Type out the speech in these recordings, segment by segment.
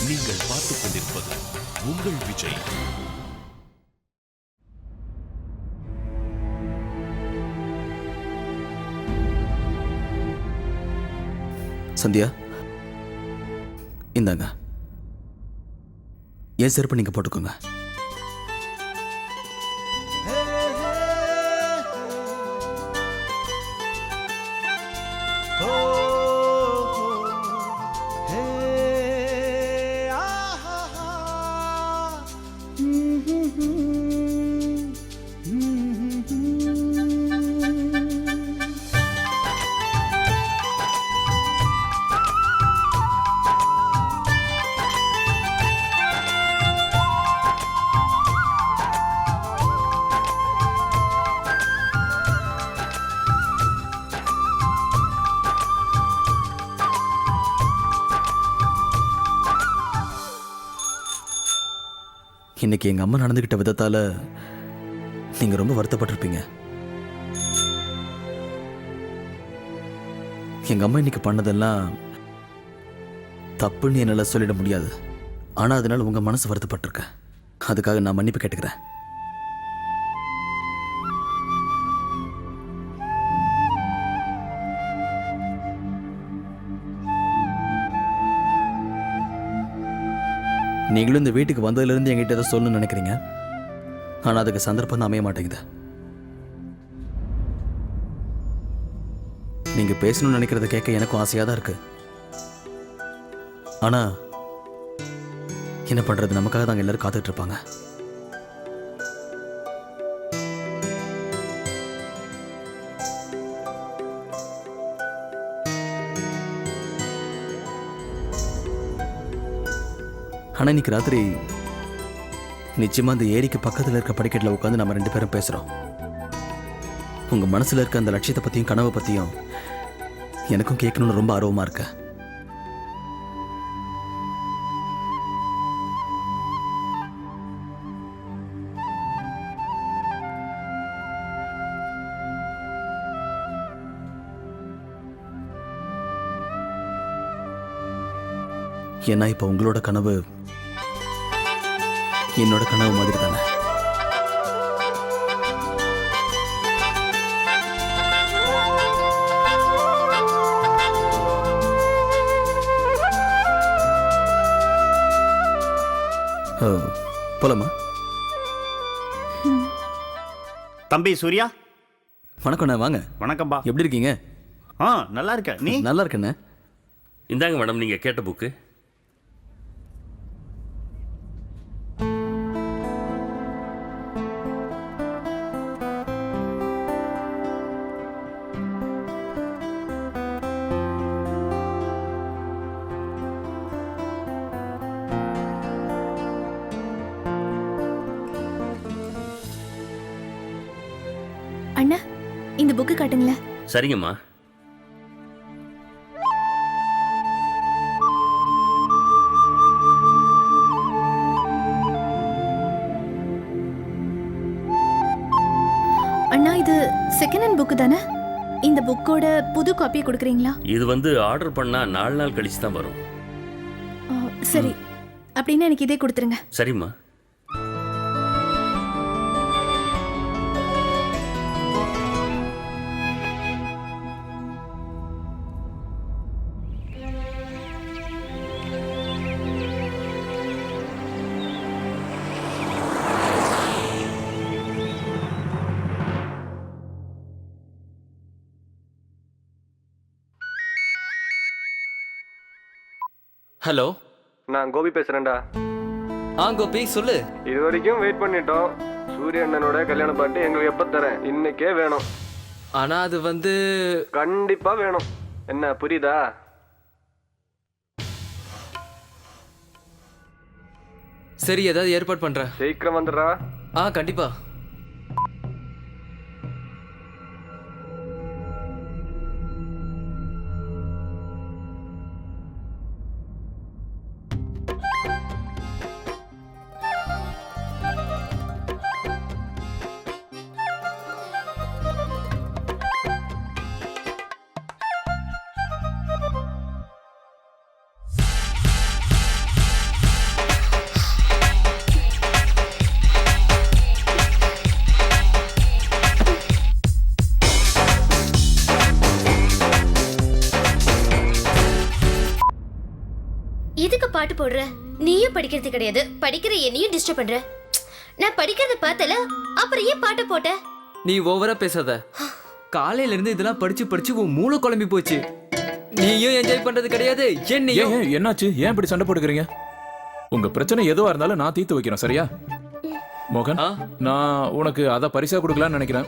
நீங்கள் பார்த்துக் கொண்டிருப்பது உங்கள் விஜய். சந்தியா, இந்தாங்க. என் செருப்பு நீங்க போட்டுக்கோங்க. இன்னைக்கு எங்க அம்மா நடந்துகிட்ட விதத்தால நீங்க ரொம்ப வருத்தப்பட்டிருப்பீங்க. எங்க அம்மா இன்னைக்கு பண்ணதெல்லாம் தப்புன்னு என்னால சொல்லிட முடியாது. ஆனா அதனால உங்க மனசு வருத்தப்பட்டிருக்க. அதுக்காக நான் மன்னிப்பு கேட்டுக்கிறேன். நீங்களும் இந்த வீட்டுக்கு வந்ததுலேருந்து என்கிட்ட ஏதோ சொல்லணும்னு நினைக்கிறீங்க. ஆனால் அதுக்கு சந்தர்ப்பம் தான் அமைய மாட்டேங்குது. நீங்கள் பேசணும்னு நினைக்கிறத கேட்க எனக்கும் ஆசையாக தான் இருக்கு. ஆனால் என்ன பண்ணுறது, நமக்காக தான் எல்லாரும் காத்துட்டு இருப்பாங்க. ஆனால் இன்னைக்கு ராத்திரி நிச்சயமா அந்த ஏரிக்கு பக்கத்தில் இருக்க படிக்கட்டில் உட்காந்து நம்ம 2 பேரும் பேசுகிறோம். உங்கள் மனசில் இருக்க அந்த லட்சியத்தை பற்றியும் கனவை பற்றியும் எனக்கும் கேட்கணும்னு ரொம்ப ஆர்வமாக இருக்கு. ஏன்னா இப்போ உங்களோட கனவு என்னோட கனவு மாதிரி தானே. போலாமா? தம்பி சூர்யா, வணக்கண்ணே. வாங்க. வணக்கம்பா. எப்படி இருக்கீங்க? நல்லா இருக்க. நீ? நல்லா இருக்கண்ணே. இந்தாங்க மேடம், நீங்க கேட்ட புக்கு. அண்ணா, இந்த புக்கு காட்டுங்களேன். சரிங்கம்மா. அண்ணா, இது செகண்ட் ஹேண்ட் புக்கு தானே? இந்த புக்கோட புது காப்பியை கொடுக்குறீங்களா? இது ஆர்டர் பண்ணா 4 நாள் கழிச்சு தான் வரும். சரி, அப்படின்னா எனக்கு இதே கொடுத்துருங்க. சரிம்மா. ஹலோ, நான் கோபி பேசுறேன்டா. கோபி சொல்லு. இது வரைக்கும் வெயிட் பண்ணிட்டோம். சூரிய அண்ணனோட கல்யாண பாட்டு எங்களுக்கு எப்ப தரேன்? இன்னைக்கே வேணும். ஆனா அது கண்டிப்பா வேணும். என்ன புரியுதா? சரி, ஏதாவது ஏற்பாடு பண்றேன். சீக்கிரம் வந்துடுறா. கண்டிப்பா. எதுக்கு பாட்டு போடுற? நீயும் படிக்கிறது கிடையாது, படிக்கிற என்னையும் டிஸ்டர்ப் பண்ற. நான் படிக்கிறத பார்த்தல, அப்புறம் ஏன் பாட்டு போட்ட? நீ ஓவரா பேசாத. காலையில இருந்து இதெல்லாம் படிச்சு படிச்சு உன் மூளை குழம்பி போச்சு. நீயும் என்ஜாய் பண்றது கிடையாது, என்னையும். ஏன் என்னாச்சு? ஏன் இப்படி சண்டை போட்டுக்கிறீங்க? உங்க பிரச்சனை எதுவா இருந்தாலும் நான் தீர்த்து வைக்கிறேன், சரியா? மோகன், நான் உனக்கு அதை பரிசா கொடுக்கலான்னு நினைக்கிறேன்.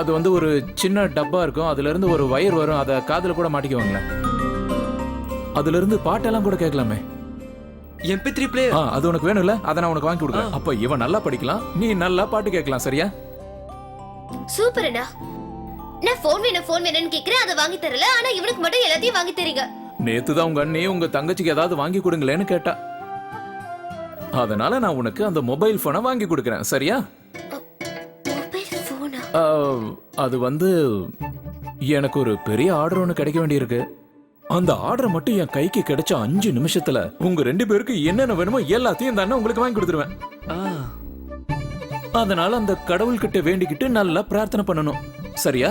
அது வந்து ஒரு சின்ன டப்பா இருக்கும், அதுல இருந்து ஒரு வயர் வரும், அதை காதுல கூட மாட்டிக்குவாங்களேன். அதுல இருந்து பாட்டெல்லாம் கூட கேட்கலாமே. MP3 player. அது உனக்கு வேணும்ல, அதை நான் உனக்கு வாங்கி கொடுக்குறேன். அப்ப இவன் நல்லா படிக்கலாம், நீ நல்லா பாட்டு கேட்கலாம், சரியா? சூப்பர்டா. நான் ஃபோன் வேணும்னு கேக்குறேன், அதை வாங்கி தரல. ஆனா இவனுக்கு மட்டும் எல்லாத்தையும் வாங்கி தரீங்க. நேத்து தான் உங்க அண்ணி உங்க தங்கச்சிக்கு ஏதாவது வாங்கி கொடுங்களேன்னு கேட்டா. அதனால நான் உனக்கு அந்த மொபைல் போனை வாங்கி கொடுக்குறேன், சரியா? மொபைல் போனா? அது வந்து எனக்கு ஒரு பெரிய ஆர்டர் ஒன்று கிடைக்க வேண்டியிருக்கு. அந்த ஆர்டர் மட்டும் என் கைக்கு கிடைச்ச 5 நிமிஷத்துல உங்க 2 பேருக்கு என்னென்ன வேணுமோ எல்லாத்தையும் தானே உங்களுக்கு வாங்கி கொடுத்துருவேன். அதனால அந்த கடவுள்கிட்ட வேண்டிக்கிட்டு நல்லா பிரார்த்தனை பண்ணணும், சரியா?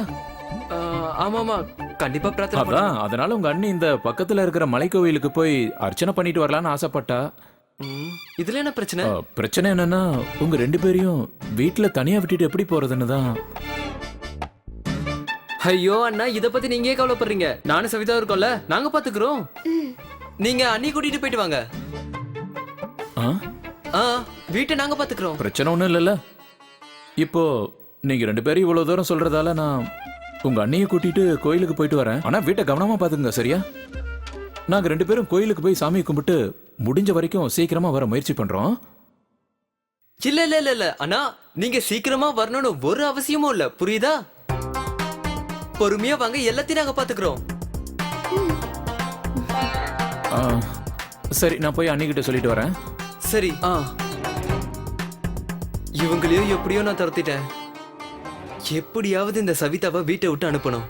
ஆமாமா, கண்டிப்பா பிரார்த்தனை அதான். பண்ணணும். அதனால உங்க அண்ணி இந்த பக்கத்துல இருக்கிற மலைக்கோவிலுக்கு போய் அர்ச்சனை பண்ணிட்டு வரலான்னு ஆசைப்பட்டா. இதுல என்ன பிரச்சனை? பிரச்சனை என்னன்னா, உங்க 2 பேரையும் வீட்டுல தனியா விட்டுட்டு எப்படி போறதுன்னு தான். ஐயோ அண்ணா, இத பத்தி நீங்க ஏன் கவலைப்படுறீங்க? நானும் சவிதா இருக்கோம்ல, நாங்க பாத்துக்கிறோம். நீங்க அண்ணி கூட்டிட்டு போயிட்டு வாங்க. வீட்டை நாங்க பாத்துக்கிறோம். பிரச்சனை ஒண்ணும் இல்லைல்ல. இப்போ நீங்க 2 பேரும் இவ்வளவு தூரம் சொல்றதால நான் உங்க அண்ணியை கூட்டிட்டு கோயிலுக்கு போயிட்டு வரேன். ஆனா வீட்டை கவனமா பாத்துங்க, சரியா? நாங்க 2 பேரும் கோயிலுக்கு போய் சாமி கும்பிட்டு முடிஞ்ச வரைக்கும் சீக்கிரமா வர முயற்சி பண்றோம். இல்ல இல்ல இல்ல இல்ல அண்ணா, நீங்க சீக்கிரமா வரணும்னு ஒரு அவசியமும் இல்ல, புரியுதா? பொறுமையா வாங்க, எல்லாத்தையும் நாங்க பாத்துக்கிறோம். சரி, நான் போய் அண்ணிக்கிட்ட சொல்லிட்டு வரேன். சரி. இவங்களையும் எப்படியோ நான் துரத்திட்டேன். எப்படியாவது இந்த சவிதாவை வீட்டை விட்டு அனுப்பணும்.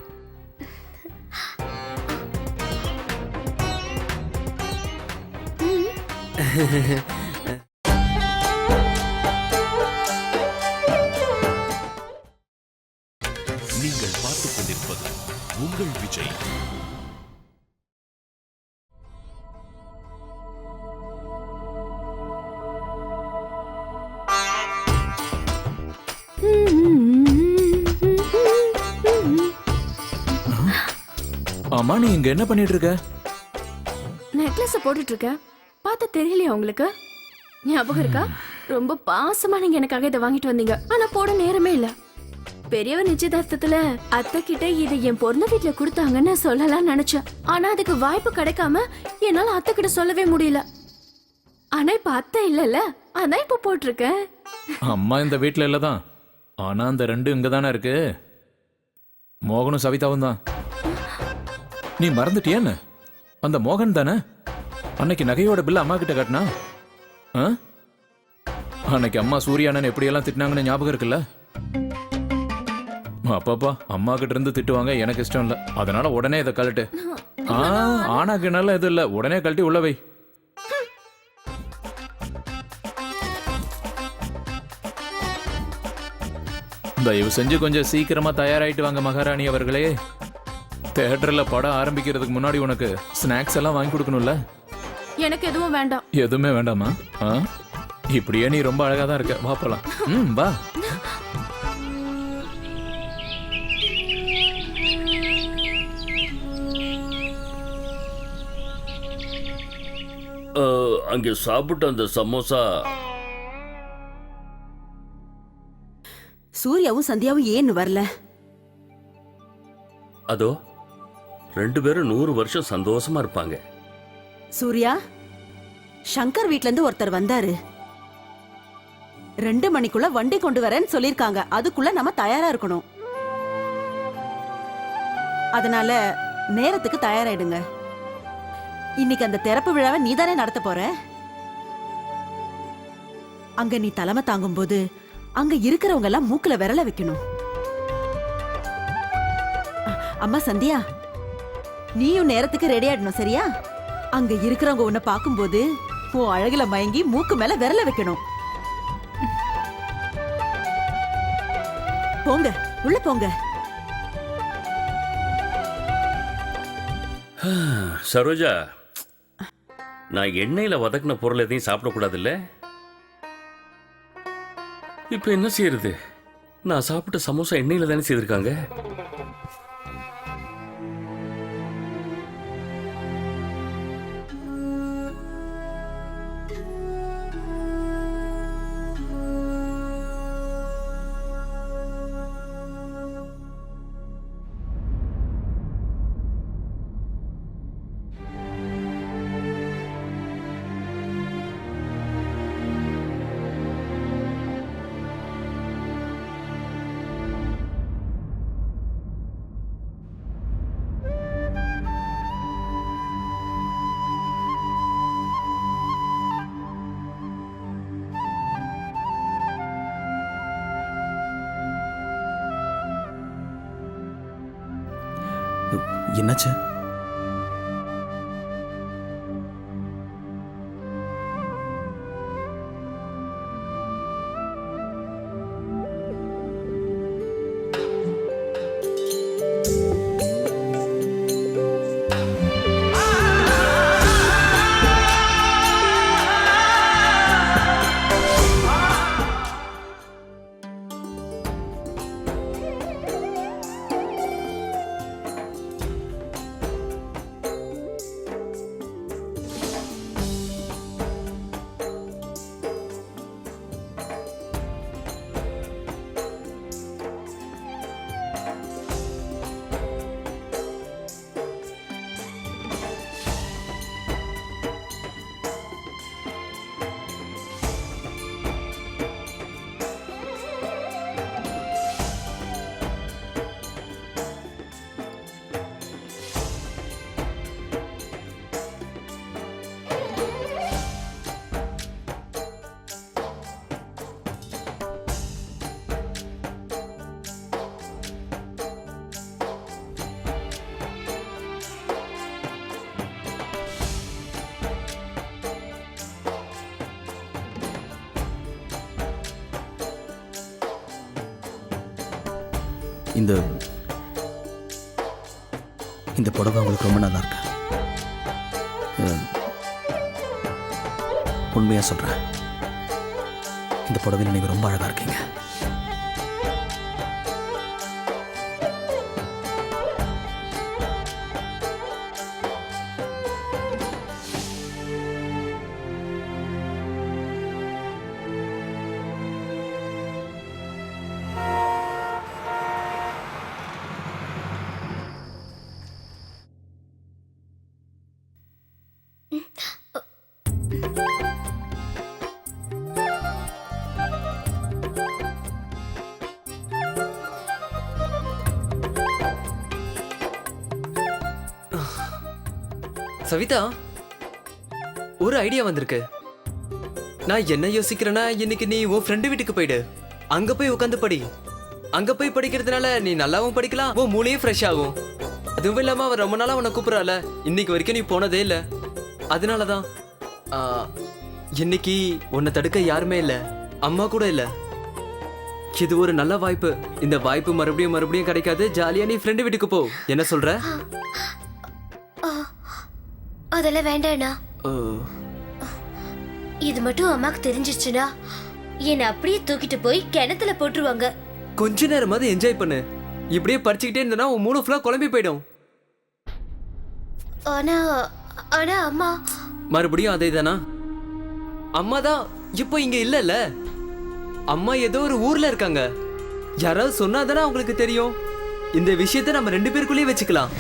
நீங்கள் பார்த்துக் கொண்டிருப்பது உங்கள் விஜய். ஆமா, நீ இங்க என்ன பண்ணிட்டு இருக்க? நெக்லஸ் போட்டுட்டு இருக்க. பார்த்தா தெரியலையா உங்களுக்கு? ஞாபகம் இருக்கா? ரொம்ப பாசமா நீங்க எனக்காக இதை வாங்கிட்டு வந்தீங்க. ஆனா போட நேரமே இல்ல. பெரியவர் நிச்சயதார்த்தத்துல அத்தை கிட்ட இதை என் பொண்ணு வீட்டுல கொடுத்தாங்கன்னு சொல்லலாம் நினைச்சேன். ஆனா அதுக்கு வாய்ப்பு கிடைக்காம என்னால அத்தை கிட்ட சொல்லவே முடியல. ஆனா இப்ப அத்தை இல்லல்ல, அதான் இப்ப போட்டிருக்கேன். அம்மா இந்த வீட்டுல இல்லதான், ஆனா அந்த 2 இங்க தானே இருக்கு. மோகனும் சவிதாவும் தான். நீ மறந்துட்டியான்னு? அந்த மோகன் தானே அன்னைக்கு நகையோட பில் அம்மா கிட்ட காட்டினா. அன்னைக்கு அம்மா சூர்யானன் எப்படியெல்லாம் திட்டினாங்கன்னு ஞாபகம் இருக்குல்ல? அப்பாப்பா, அம்மா கிட்ட இருந்து திட்டுவாங்க, எனக்கு இஷ்டம் இல்ல. அதனால உடனே இதை கழட்டு. ஆனாக்கு நல்ல இது இல்ல, உடனே கழட்டி உள்ள வை. தயவு செஞ்சு கொஞ்சம் சீக்கிரமா தயாராயிட்டு வாங்க மகாராணி அவர்களே. தியேட்டர்ல படம் ஆரம்பிக்கிறதுக்கு முன்னாடி உனக்கு ஸ்நாக்ஸ் எல்லாம் வாங்கி கொடுக்கணும்ல? எனக்கு எதுவும் வேண்டாம். எதுவுமே வேண்டாமா? இப்படியே நீ ரொம்ப அழகா தான் இருக்க. வா போலாம். வா. அங்கே சாப்பிட்ட அந்த சமோசா. சூர்யாவும் சந்தியாவும் ஏன்னு வரல? அதோ 2 பேரும் 100 வருஷம் சந்தோஷமா இருப்பாங்க. சூர்யா, சங்கர் வீட்ல இருந்து ஒருத்தர் வந்தாரு. 2 மணிக்குள்ள வண்டி கொண்டு வரேன்னு சொல்லிருக்காங்க. அதுக்குள்ள நம்ம தயாரா இருக்கணும். அதனால நேரத்துக்கு தயாராயிடுங்க. இன்னைக்கு அந்த திறப்பு விழாவை நீதானே நடத்த போற. அங்க நீ தலைமை தாங்கும் போது அங்க இருக்கிறவங்க எல்லாம் மூக்குல விரல வைக்கணும். அம்மா சந்தியா, நீயும் நேரத்துக்கு ரெடி ஆயிடணும், சரியா? அங்க இருக்கிறவங்க உன்னை பார்க்கும்போது உன் அழகுல மயங்கி மூக்கு மேல விரல வைக்கணும். போங்க, உள்ள போங்க. சரோஜா, நான் எண்ணெயில் வதக்கின பொருள் எதையும் சாப்பிடக்கூடாதுல்ல? இப்போ என்ன செய்யறது? நான் சாப்பிட்ட சமோசா எண்ணெயில் தானே செய்திருக்காங்க. என்னாச்சு? இந்த இந்த புடவை உங்களுக்கு ரொம்ப நல்லா இருக்கு. உண்மையா சொல்றேன், இந்த புடவையில் நீங்க ரொம்ப அழகா இருக்கீங்க. சவிதா, ஒரு ஐடியா வந்திருக்கு. நான் என்ன யோசிக்கிறேன்னா, இன்னைக்கு நீ உன் ஃப்ரெண்டு வீட்டுக்கு போயிடு. அங்க போய் உட்காந்து படி. அங்க போய் படிக்கிறதுனால நீ நல்லாவும் படிக்கலாம், உன் மூளையும் ஃப்ரெஷ் ஆகும். அதுவும் இல்லாம அவ ரொம்ப நாளா உன்னை கூப்பிடறால, இன்னைக்கு வரைக்கும் நீ போனதே இல்ல. அதனாலதான் இன்னைக்கு உன்னை தடுக்க யாருமே இல்ல, அம்மா கூட இல்ல. இது ஒரு நல்ல வாய்ப்பு. இந்த வாய்ப்பு மறுபடியும் மறுபடியும் கிடைக்காது. ஜாலியா நீ ஃப்ரெண்டு வீட்டுக்கு போ. என்ன சொல்ற? அதெல்லாம் வேண்டாண்ணா. இது மட்டும் அம்மாக்கு தெரிஞ்சிச்சுன்னா என்னை அப்படியே தூக்கிட்டு போய் கிணத்துல போட்டுருவாங்க. கொஞ்ச நேரமாவது என்ஜாய் பண்ணு. இப்படியே படிச்சுக்கிட்டே இருந்தனா உன் மூணு ஃபுல்லா குழம்பி போயிடும். ஆனா ஆனா அம்மா மறுபடியும் அதே தானா? அம்மா தான் இப்போ இங்க இல்லல்ல. அம்மா ஏதோ ஒரு ஊர்ல இருக்காங்க. யாராவது சொன்னாதானே அவங்களுக்கு தெரியும். இந்த விஷயத்தை நம்ம ரெண்டு பேருக்குள்ளேயே வச்சுக்கலாம்.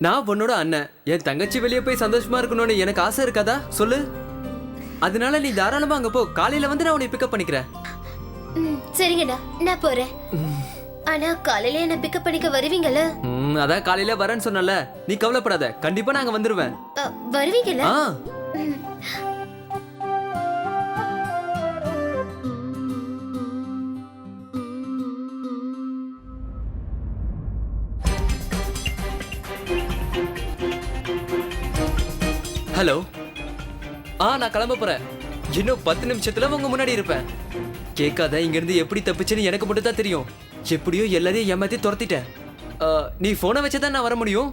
நான் உன்னோட அண்ணன், என் தங்கச்சி வெளியே போய் சந்தோஷமா இருக்கணும்னு எனக்கு ஆசை இருக்காதா சொல்லு? அதனால நீ தாராளமா அங்க போ. காலையில வந்து நான் உன்னை பிக்கப் பண்ணிக்கிறேன். சரிங்கண்ணா, நான் போறேன். ஆனா காலையில என்ன பிக்கப் பண்ணிக்க வருவீங்கல்ல? அதான் காலையில வரேன்னு சொன்னல, நீ கவலைப்படாத, கண்டிப்பா நாங்க வந்துருவேன். வருவீங்கல்ல? ஹலோ. நான் கிளம்ப போறேன். இன்னும் 10 நிமிஷத்துல உங்க முன்னாடி இருப்பேன். கேட்காத, இங்க இருந்து எப்படி தப்பிச்சுன்னு எனக்கு மட்டும் தான் தெரியும். எப்படியோ எல்லாரையும் ஏமாத்தி துரத்திட்டேன். நீ போனை வச்சுதான் நான் வர முடியும்.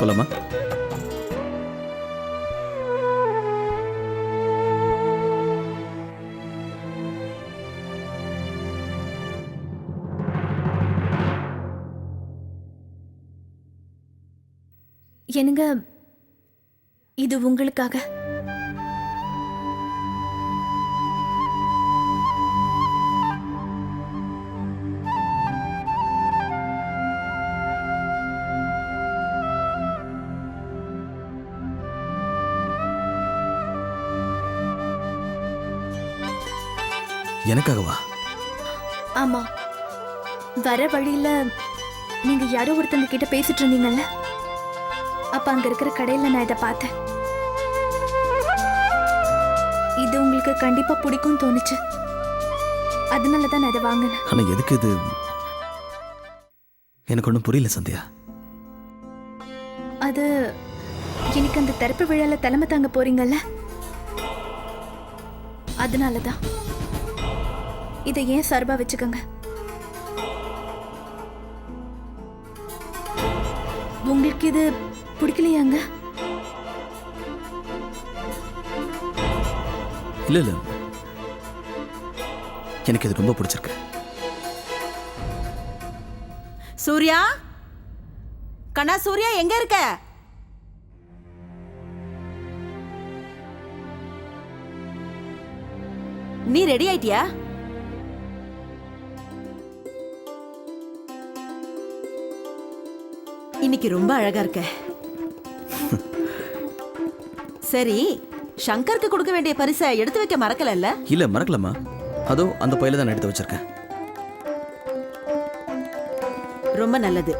போலாமா? என்னங்க, இது உங்களுக்காக. எனக்காகவா? ஆமா, வர வழியில நீங்க யாரோ ஒருத்தங்க கிட்ட பேசிட்டு இருந்தீங்கல்ல, அப்ப அங்க இருக்கிற கடையில நான் இதை பார்த்தேன். இது உங்களுக்கு கண்டிப்பா பிடிக்கும் தோணுச்சு, அதனாலதான் நான் இதை வாங்கினேன். ஆனா எதுக்கு இது? எனக்கு ஒன்றும் புரியல சந்தியா. அது எனக்கு அந்த திறப்பு விழால தலைமை தாங்க போறீங்கல்ல, அதனாலதான். இதை ஏன் சார்பா வச்சுக்கோங்க. உங்களுக்கு இது பிடிக்கலையாங்க? இல்ல இல்ல, எனக்கு இது ரொம்ப பிடிச்சிருக்கு. சூர்யா, கண்ணா சூர்யா எங்க இருக்க? நீ ரெடி ஆயிட்டியா? இன்னைக்கு ரொம்ப அழகா இருக்க. சரி, சங்கருக்கு கொடுக்க வேண்டிய பரிசை எடுத்து வைக்க மறக்கலல்ல? இல்ல மறக்கலம்மா, அதோ அந்த பையில தான் நான் எடுத்து வச்சிருக்கேன். ரொம்ப நல்லது.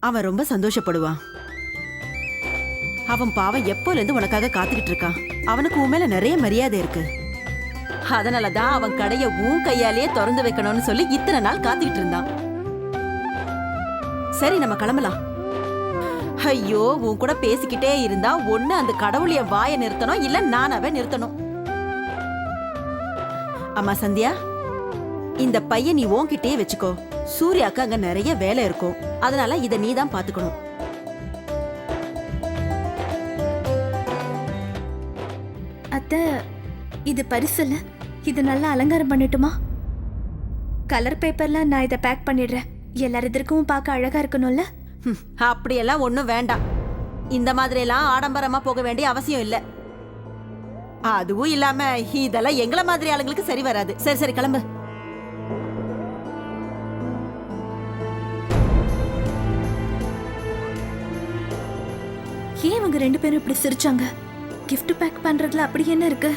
அவன் ரொம்ப சந்தோஷப்படுவான். அவன் பாவம் எப்போல இருந்து உனக்காக காத்துக்கிட்டு இருக்கான். அவனுக்கு உன் மேல நிறைய மரியாதை இருக்கு. அதனாலதான் அவன் கடைய உன் கையாலேயே திறந்து வைக்கணும்னு சொல்லி இத்தனை நாள் காத்துக்கிட்டு இருந்தான். சரி, நம்ம கிளம்பலாம். ஐயோ, உன் கூட பேசிக்கிட்டே இருந்தா ஒண்ணு அந்த கடவுளிய வாயை நிறுத்தணும், இல்ல நானாவே நிறுத்தணும். அம்மா சந்தியா, இந்த பையன் நீ உன்கிட்டயே வச்சுக்கோ. சூர்யாக்கு அங்க நிறைய வேலை இருக்கும், அதனால இத நீ தான் பாத்துக்கணும். அத்தை, இது பரிசுல, இது நல்லா அலங்காரம் பண்ணிட்டுமா? கலர் பேப்பர்ல நான் இதை பேக் பண்ணிடுறேன். எல்லார் எதிர்க்கும் பார்க்க அழகா இருக்கணும்ல. அப்படியெல்லாம் ஒண்ணும் வேண்டாம். இந்த மாதிரி எல்லாம் ஆடம்பரமா போக வேண்டிய அவசியம் இல்ல. அதுவும் இல்லாம இதெல்லாம் எங்களை மாதிரி ஆளுங்களுக்கு சரி வராது. சரி சரி, கிளம்பு. ஏன் இவங்க ரெண்டு பேரும் இப்படி சிரிச்சாங்க? கிஃப்ட் பேக் பண்றதுல அப்படி என்ன இருக்கு?